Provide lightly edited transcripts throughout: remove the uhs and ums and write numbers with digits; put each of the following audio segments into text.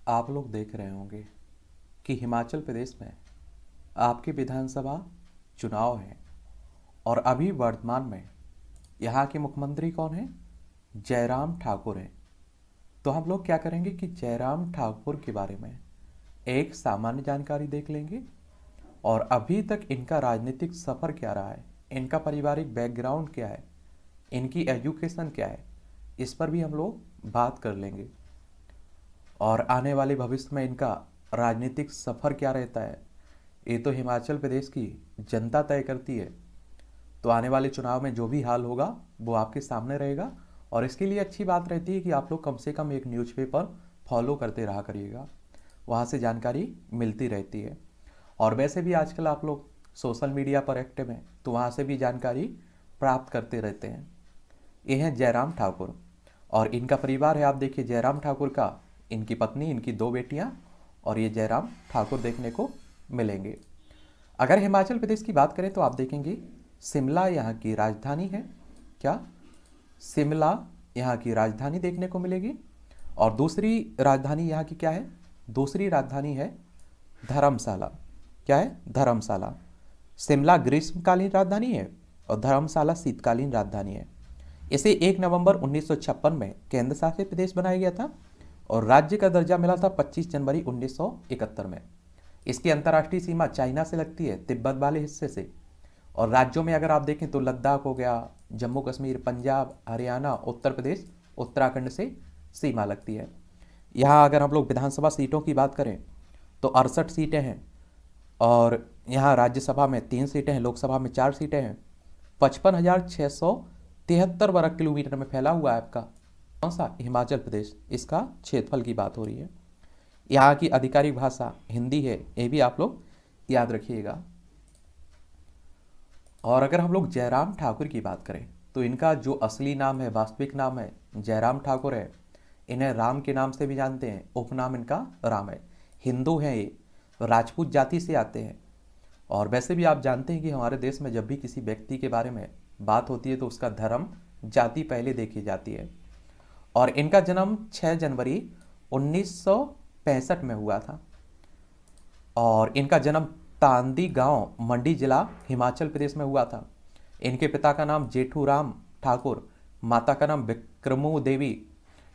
आप लोग देख रहे होंगे कि हिमाचल प्रदेश में आपके विधानसभा चुनाव हैं और अभी वर्तमान में यहाँ के मुख्यमंत्री कौन हैं? जयराम ठाकुर हैं। तो हम लोग क्या करेंगे कि जयराम ठाकुर के बारे में एक सामान्य जानकारी देख लेंगे और अभी तक इनका राजनीतिक सफ़र क्या रहा है, इनका पारिवारिक बैकग्राउंड क्या है, इनकी एजुकेशन क्या है, इस पर भी हम लोग बात कर लेंगे। और आने वाले भविष्य में इनका राजनीतिक सफ़र क्या रहता है, ये तो हिमाचल प्रदेश की जनता तय करती है। तो आने वाले चुनाव में जो भी हाल होगा वो आपके सामने रहेगा और इसके लिए अच्छी बात रहती है कि आप लोग कम से कम एक न्यूज़पेपर फॉलो करते रहा करिएगा, वहाँ से जानकारी मिलती रहती है। और वैसे भी आजकल आप लोग सोशल मीडिया पर एक्टिव हैं तो वहाँ से भी जानकारी प्राप्त करते रहते हैं। ये हैं जयराम ठाकुर और इनका परिवार है। आप देखिए जयराम ठाकुर का, इनकी पत्नी, इनकी 2 बेटियां और ये जयराम ठाकुर देखने को मिलेंगे। अगर हिमाचल प्रदेश की बात करें तो आप देखेंगे शिमला यहाँ की राजधानी है। क्या? शिमला यहाँ की राजधानी देखने को मिलेगी। और दूसरी राजधानी यहाँ की क्या है? दूसरी राजधानी है धर्मशाला। क्या है? धर्मशाला। शिमला ग्रीष्मकालीन राजधानी है और धर्मशाला शीतकालीन राजधानी है। इसे 1 नवंबर 1956 में केंद्र शासित प्रदेश बनाया गया था और राज्य का दर्जा मिला था 25 जनवरी 1971 में। इसकी अंतर्राष्ट्रीय सीमा चाइना से लगती है, तिब्बत वाले हिस्से से। और राज्यों में अगर आप देखें तो लद्दाख हो गया, जम्मू कश्मीर, पंजाब, हरियाणा, उत्तर प्रदेश, उत्तराखंड से सीमा लगती है। यहाँ अगर हम लोग विधानसभा सीटों की बात करें तो 68 सीटें हैं और यहाँ राज्यसभा में 3 सीटें हैं, लोकसभा में 4 सीटें हैं। 55,673 वर्ग किलोमीटर में फैला हुआ है आपका कौन सा? हिमाचल प्रदेश। इसका क्षेत्रफल की बात हो रही है। यहाँ की आधिकारिक भाषा हिंदी है, ये भी आप लोग याद रखिएगा। और अगर हम लोग जयराम ठाकुर की बात करें तो इनका जो असली नाम है, वास्तविक नाम है, जयराम ठाकुर है। इन्हें राम के नाम से भी जानते हैं, उपनाम इनका राम है। हिंदू हैं ये, राजपूत जाति से आते हैं। और वैसे भी आप जानते हैं कि हमारे देश में जब भी किसी व्यक्ति के बारे में बात होती है तो उसका धर्म, जाति पहले देखी जाती है। और इनका जन्म 6 जनवरी 1965 में हुआ था और इनका जन्म तांदी गांव, मंडी जिला, हिमाचल प्रदेश में हुआ था। इनके पिता का नाम जेठूराम ठाकुर, माता का नाम विक्रमू देवी,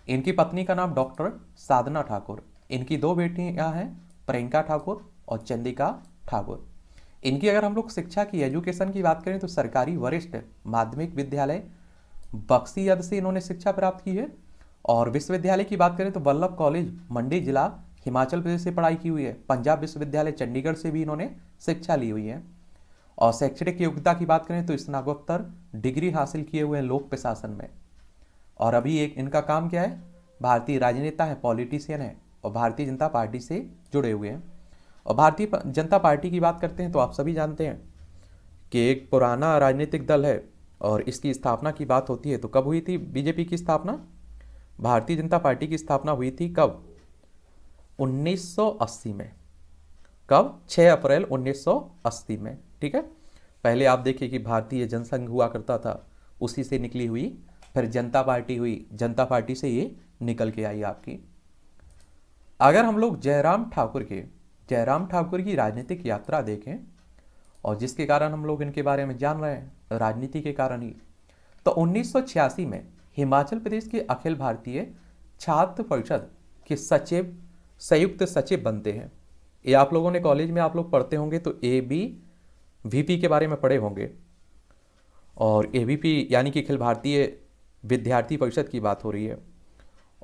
इनकी पत्नी का नाम डॉक्टर साधना ठाकुर। इनकी 2 बेटियां हैं, प्रियंका ठाकुर और चंदिका ठाकुर। इनकी अगर हम लोग शिक्षा की, एजुकेशन की बात करें तो सरकारी वरिष्ठ माध्यमिक विद्यालय बख्शियद से इन्होंने शिक्षा प्राप्त की है। और विश्वविद्यालय की बात करें तो वल्लभ कॉलेज, मंडी जिला, हिमाचल प्रदेश से पढ़ाई की हुई है। पंजाब विश्वविद्यालय चंडीगढ़ से भी इन्होंने शिक्षा ली हुई है। और शैक्षणिक योग्यता की बात करें तो स्नातकोत्तर डिग्री हासिल किए हुए हैं लोक प्रशासन में। और अभी एक इनका काम क्या है? भारतीय राजनेता है, पॉलिटिशियन है और भारतीय जनता पार्टी से जुड़े हुए हैं। और भारतीय जनता पार्टी की बात करते हैं तो आप सभी जानते हैं कि एक पुराना राजनीतिक दल है और इसकी स्थापना की बात होती है तो कब हुई थी बीजेपी की स्थापना? भारतीय जनता पार्टी की स्थापना हुई थी कब? 1980 में। कब? 6 अप्रैल 1980 में। ठीक है। पहले आप देखिए कि भारतीय जनसंघ हुआ करता था, उसी से निकली हुई फिर जनता पार्टी हुई, जनता पार्टी से ये निकल के आई आपकी। अगर हम लोग जयराम ठाकुर की राजनीतिक यात्रा देखें और जिसके कारण हम लोग इनके बारे में जान रहे हैं, राजनीति के कारण ही, तो 1986 में हिमाचल प्रदेश के अखिल भारतीय छात्र परिषद के सचिव, संयुक्त सचिव बनते हैं। ये आप लोगों ने कॉलेज में आप लोग पढ़ते होंगे तो ABVP के बारे में पढ़े होंगे। और ABP यानी कि अखिल भारतीय विद्यार्थी परिषद की बात हो रही है।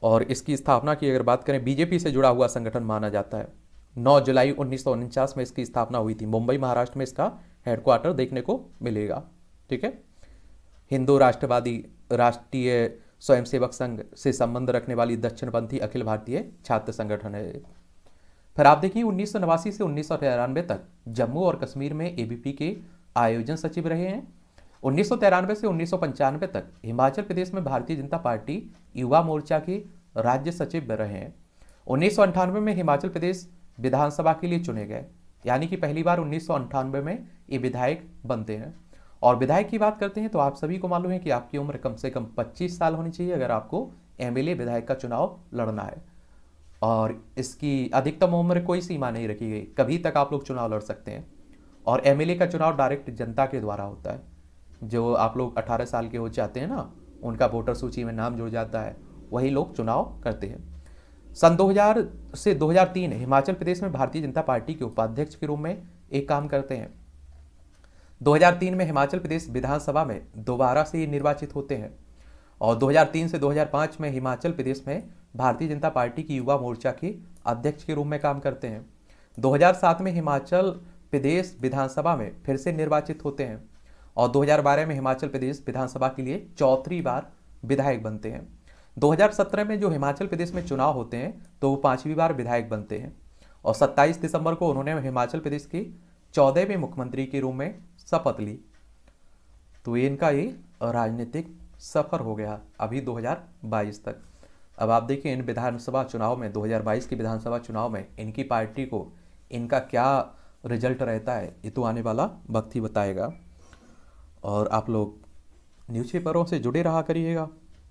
और इसकी स्थापना की अगर बात करें, बीजेपी से जुड़ा हुआ संगठन माना जाता है। 9 जुलाई 1949 में इसकी स्थापना हुई थी। मुंबई, महाराष्ट्र में इसका हेडक्वार्टर देखने को मिलेगा। ठीक है। हिंदू राष्ट्रवादी राष्ट्रीय स्वयंसेवक संघ से संबंध रखने वाली दक्षिणपंथी अखिल भारतीय छात्र संगठन है। फिर आप देखिए 1989 से 1993 तक जम्मू और कश्मीर में ABP के आयोजन सचिव रहे हैं। 1993 से 1995 तक हिमाचल प्रदेश में भारतीय जनता पार्टी युवा मोर्चा के राज्य सचिव रहे हैं। 1998 में हिमाचल प्रदेश विधानसभा के लिए चुने गए, यानी कि पहली बार 1998 में ये विधायक बनते हैं। और विधायक की बात करते हैं तो आप सभी को मालूम है कि आपकी उम्र कम से कम 25 साल होनी चाहिए अगर आपको MLA विधायक का चुनाव लड़ना है। और इसकी अधिकतम उम्र कोई सीमा नहीं रखी गई, कभी तक आप लोग चुनाव लड़ सकते हैं। और एमएलए का चुनाव डायरेक्ट जनता के द्वारा होता है। जो आप लोग 18 साल के हो जाते हैं ना, उनका वोटर सूची में नाम जुड़ जाता है, वही लोग चुनाव करते हैं। सन 2000 से 2003 हिमाचल प्रदेश में भारतीय जनता पार्टी के उपाध्यक्ष के रूप में एक काम करते हैं। 2003 में हिमाचल प्रदेश विधानसभा में दोबारा से निर्वाचित होते हैं और 2003 से 2005 में हिमाचल प्रदेश में भारतीय जनता पार्टी की युवा मोर्चा के अध्यक्ष के रूप में काम करते हैं। 2007 में हिमाचल प्रदेश विधानसभा में फिर से निर्वाचित होते हैं और 2012 में हिमाचल प्रदेश विधानसभा के लिए चौथी बार विधायक बनते हैं। 2017 में जो हिमाचल प्रदेश में चुनाव होते हैं तो वो 5वीं बार विधायक बनते हैं और 27 दिसंबर को उन्होंने हिमाचल प्रदेश के 14वें मुख्यमंत्री के रूप में शपथ ली। तो ये इनका ये राजनीतिक सफर हो गया अभी 2022 तक। अब आप देखिए इन विधानसभा चुनाव में, 2022 के विधानसभा चुनाव में इनकी पार्टी को इनका क्या रिजल्ट रहता है, ये तो आने वाला वक्त ही बताएगा। और आप लोग न्यूज़पेपरों से जुड़े रहा करिएगा,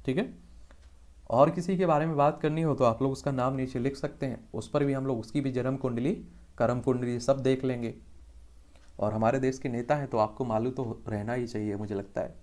ठीक है। और किसी के बारे में बात करनी हो तो आप लोग उसका नाम नीचे लिख सकते हैं, उस पर भी हम लोग उसकी भी जन्म कुंडली, कर्म कुंडली सब देख लेंगे। और हमारे देश के नेता हैं तो आपको मालूम तो रहना ही चाहिए, मुझे लगता है।